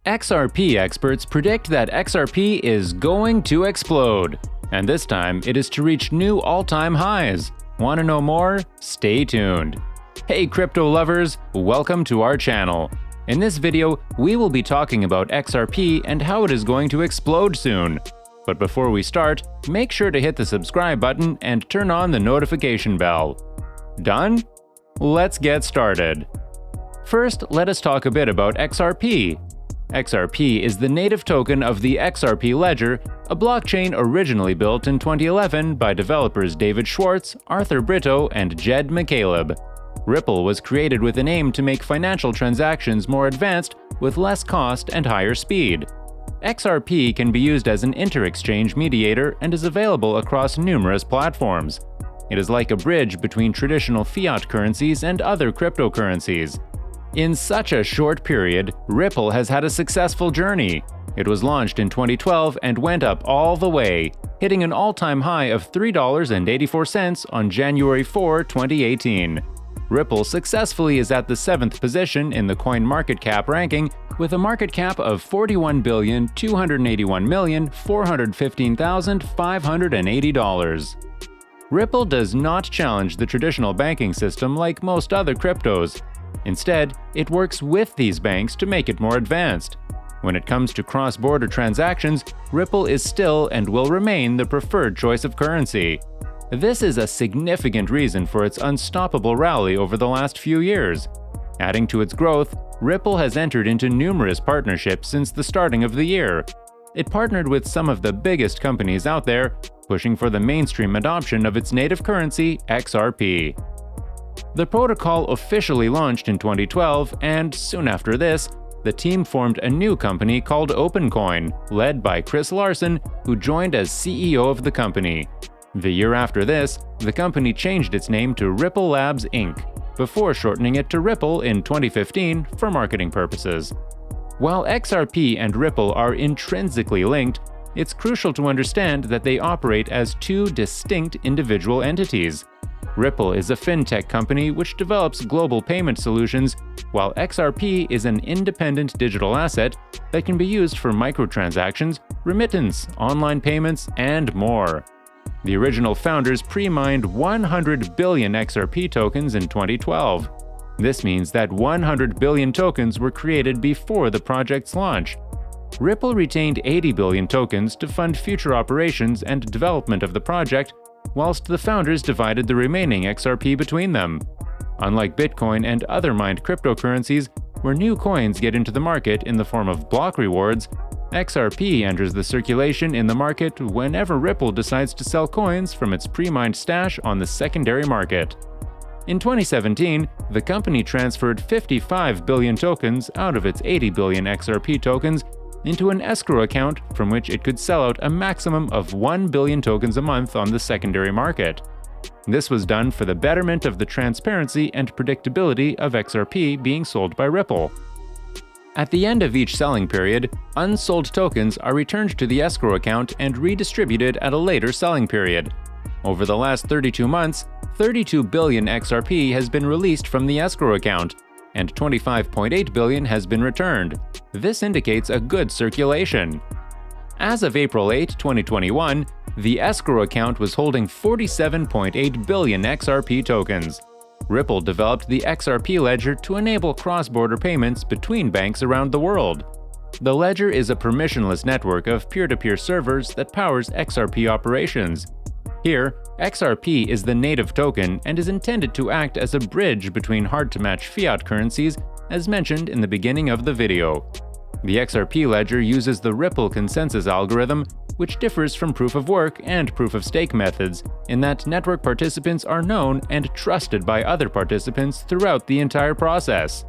XRP experts predict that XRP is going to explode, and this time it is to reach new all-time highs. Want to know more? Stay tuned. Hey crypto lovers, welcome to our channel. In this video, we will be talking about XRP and how it is going to explode soon. But before we start, make sure to hit the subscribe button and turn on the notification bell. Done? Let's get started. First, let us talk a bit about XRP. XRP is the native token of the XRP Ledger, a blockchain originally built in 2011 by developers David Schwartz, Arthur Brito, and Jed McCaleb. Ripple was created with an aim to make financial transactions more advanced with less cost and higher speed. XRP can be used as an inter-exchange mediator and is available across numerous platforms. It is like a bridge between traditional fiat currencies and other cryptocurrencies. In such a short period, Ripple has had a successful journey. It was launched in 2012 and went up all the way, hitting an all-time high of $3.84 on January 4, 2018. Ripple successfully is at the 7th position in the CoinMarketCap ranking with a market cap of $41,281,415,580. Ripple does not challenge the traditional banking system like most other cryptos. Instead, it works with these banks to make it more advanced. When it comes to cross-border transactions, Ripple is still and will remain the preferred choice of currency. This is a significant reason for its unstoppable rally over the last few years. Adding to its growth, Ripple has entered into numerous partnerships since the starting of the year. It partnered with some of the biggest companies out there, pushing for the mainstream adoption of its native currency, XRP. The protocol officially launched in 2012, and soon after this, the team formed a new company called OpenCoin, led by Chris Larsen, who joined as CEO of the company. The year after this, the company changed its name to Ripple Labs Inc., before shortening it to Ripple in 2015 for marketing purposes. While XRP and Ripple are intrinsically linked, it's crucial to understand that they operate as two distinct individual entities. Ripple is a fintech company which develops global payment solutions, while XRP is an independent digital asset that can be used for microtransactions, remittance, online payments, and more. The original founders pre-mined 100 billion XRP tokens in 2012. This means that 100 billion tokens were created before the project's launch. Ripple retained 80 billion tokens to fund future operations and development of the project, whilst the founders divided the remaining XRP between them. Unlike Bitcoin and other mined cryptocurrencies, where new coins get into the market in the form of block rewards, XRP enters the circulation in the market whenever Ripple decides to sell coins from its pre-mined stash on the secondary market. In 2017, the company transferred 55 billion tokens out of its 80 billion XRP tokens into an escrow account from which it could sell out a maximum of 1 billion tokens a month on the secondary market. This was done for the betterment of the transparency and predictability of XRP being sold by Ripple. At the end of each selling period, unsold tokens are returned to the escrow account and redistributed at a later selling period. Over the last 32 months, 32 billion XRP has been released from the escrow account, and 25.8 billion has been returned. This indicates a good circulation. As of April 8, 2021, the escrow account was holding 47.8 billion XRP tokens. Ripple developed the XRP Ledger to enable cross-border payments between banks around the world. The Ledger is a permissionless network of peer-to-peer servers that powers XRP operations. Here, XRP is the native token and is intended to act as a bridge between hard-to-match fiat currencies, as mentioned in the beginning of the video. The XRP Ledger uses the Ripple consensus algorithm, which differs from proof-of-work and proof-of-stake methods in that network participants are known and trusted by other participants throughout the entire process.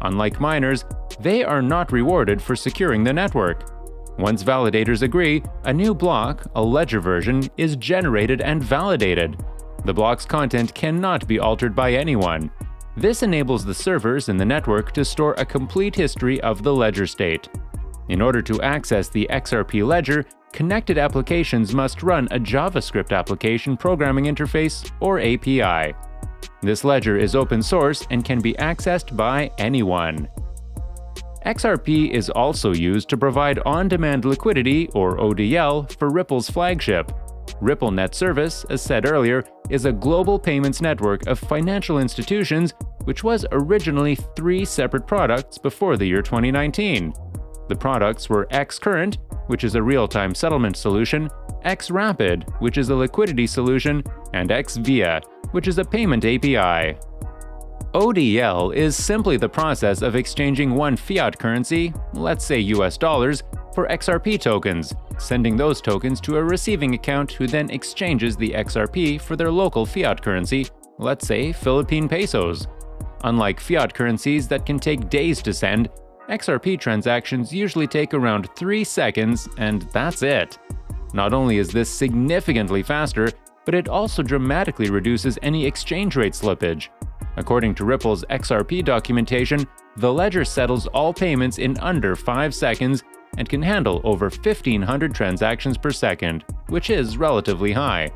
Unlike miners, they are not rewarded for securing the network. Once validators agree, a new block, a ledger version, is generated and validated. The block's content cannot be altered by anyone. This enables the servers in the network to store a complete history of the ledger state. In order to access the XRP Ledger, connected applications must run a JavaScript application programming interface, or API. This ledger is open source and can be accessed by anyone. XRP is also used to provide on-demand liquidity, or ODL, for Ripple's flagship. Ripple Net Service, as said earlier, is a global payments network of financial institutions which was originally 3 separate products before the year 2019. The products were XCurrent, which is a real-time settlement solution, XRapid, which is a liquidity solution, and XVia, which is a payment API. ODL is simply the process of exchanging one fiat currency, let's say US dollars, for XRP tokens, sending those tokens to a receiving account who then exchanges the XRP for their local fiat currency, let's say Philippine pesos. Unlike fiat currencies that can take days to send, XRP transactions usually take around 3 seconds, and that's it. Not only is this significantly faster, but it also dramatically reduces any exchange rate slippage. According to Ripple's XRP documentation, the ledger settles all payments in under 5 seconds and can handle over 1,500 transactions per second, which is relatively high.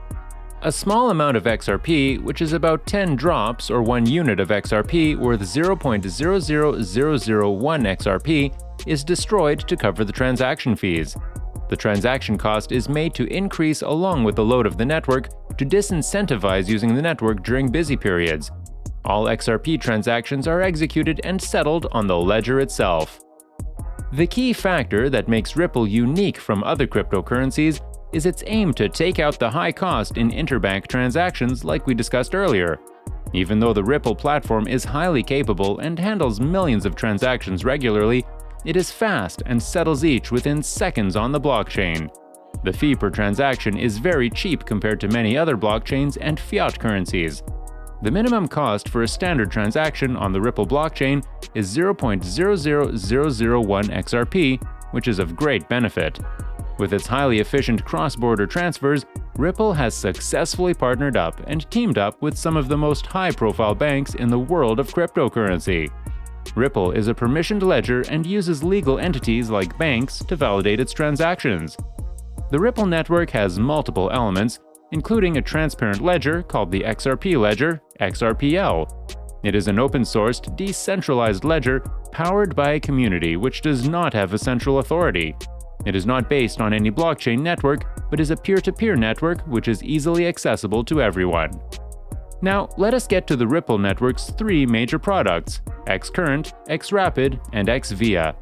A small amount of XRP, which is about 10 drops or 1 unit of XRP worth 0.00001 XRP, is destroyed to cover the transaction fees. The transaction cost is made to increase along with the load of the network to disincentivize using the network during busy periods. All XRP transactions are executed and settled on the ledger itself. The key factor that makes Ripple unique from other cryptocurrencies is its aim to take out the high cost in interbank transactions like we discussed earlier. Even though the Ripple platform is highly capable and handles millions of transactions regularly, it is fast and settles each within seconds on the blockchain. The fee per transaction is very cheap compared to many other blockchains and fiat currencies. The minimum cost for a standard transaction on the Ripple blockchain is 0.00001 XRP, which is of great benefit. With its highly efficient cross-border transfers, Ripple has successfully partnered up and teamed up with some of the most high-profile banks in the world of cryptocurrency. Ripple is a permissioned ledger and uses legal entities like banks to validate its transactions. The Ripple network has multiple elements, including a transparent ledger called the XRP Ledger, XRPL. It is an open-sourced, decentralized ledger powered by a community which does not have a central authority. It is not based on any blockchain network, but is a peer-to-peer network which is easily accessible to everyone. Now, let us get to the Ripple network's 3 major products: XCurrent, XRapid, and XVia.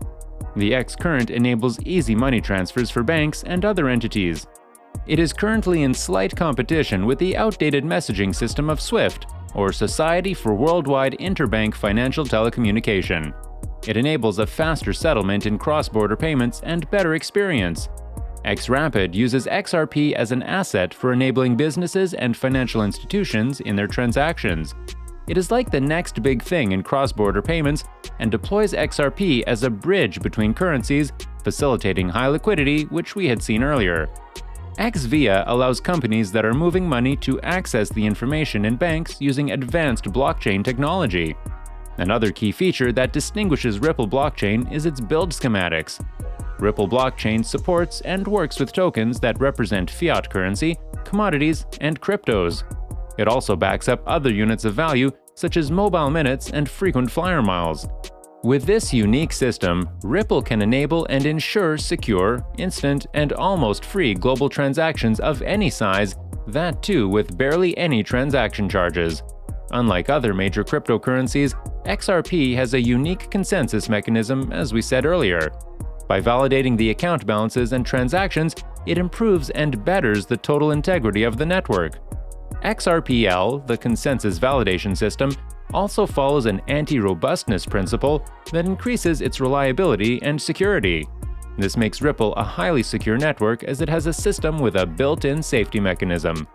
The XCurrent enables easy money transfers for banks and other entities. It is currently in slight competition with the outdated messaging system of SWIFT, or Society for Worldwide Interbank Financial Telecommunication. It enables a faster settlement in cross-border payments and better experience. XRapid uses XRP as an asset for enabling businesses and financial institutions in their transactions. It is like the next big thing in cross-border payments and deploys XRP as a bridge between currencies, facilitating high liquidity, which we had seen earlier. XVia allows companies that are moving money to access the information in banks using advanced blockchain technology. Another key feature that distinguishes Ripple blockchain is its build schematics. Ripple blockchain supports and works with tokens that represent fiat currency, commodities, and cryptos. It also backs up other units of value such as mobile minutes and frequent flyer miles. With this unique system, Ripple can enable and ensure secure, instant, and almost free global transactions of any size, that too with barely any transaction charges. Unlike other major cryptocurrencies, XRP has a unique consensus mechanism, as we said earlier. By validating the account balances and transactions, it improves and betters the total integrity of the network. XRPL, the consensus validation system, also follows an anti-robustness principle that increases its reliability and security. This makes Ripple a highly secure network as it has a system with a built-in safety mechanism.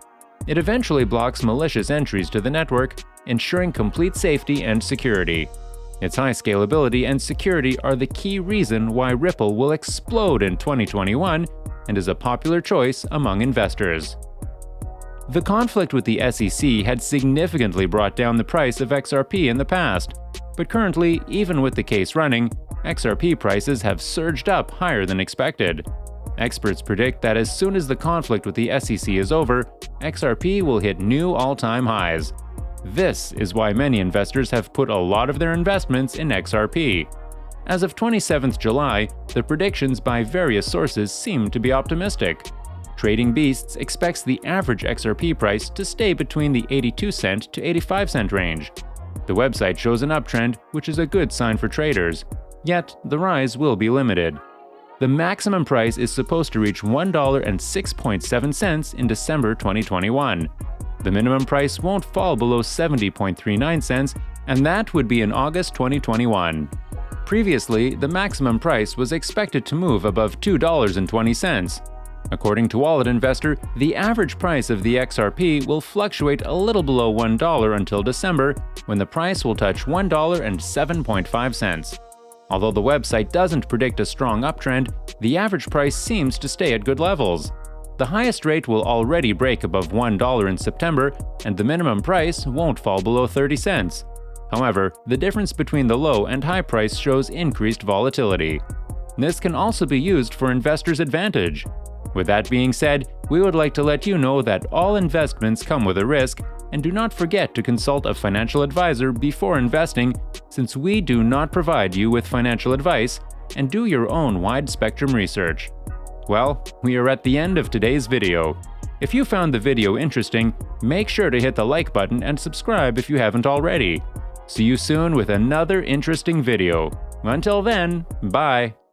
It eventually blocks malicious entries to the network, ensuring complete safety and security. Its high scalability and security are the key reason why Ripple will explode in 2021 and is a popular choice among investors. The conflict with the SEC had significantly brought down the price of XRP in the past, but currently, even with the case running, XRP prices have surged up higher than expected. Experts predict that as soon as the conflict with the SEC is over, XRP will hit new all-time highs. This is why many investors have put a lot of their investments in XRP. As of 27th July, the predictions by various sources seem to be optimistic. Trading Beasts expects the average XRP price to stay between the 82-cent to 85-cent range. The website shows an uptrend, which is a good sign for traders, yet the rise will be limited. The maximum price is supposed to reach $1.06 in December 2021. The minimum price won't fall below 70.39 cents, and that would be in August 2021. Previously, the maximum price was expected to move above $2.20. According to Wallet Investor, the average price of the XRP will fluctuate a little below $1 until December, when the price will touch $1.07.5. Although the website doesn't predict a strong uptrend, the average price seems to stay at good levels. The highest rate will already break above $1 in September, and the minimum price won't fall below 30 cents. However, the difference between the low and high price shows increased volatility. This can also be used for investors' advantage. With that being said, we would like to let you know that all investments come with a risk, and do not forget to consult a financial advisor before investing, since we do not provide you with financial advice, and do your own wide-spectrum research. Well, we are at the end of today's video. If you found the video interesting, make sure to hit the like button and subscribe if you haven't already. See you soon with another interesting video. Until then, bye!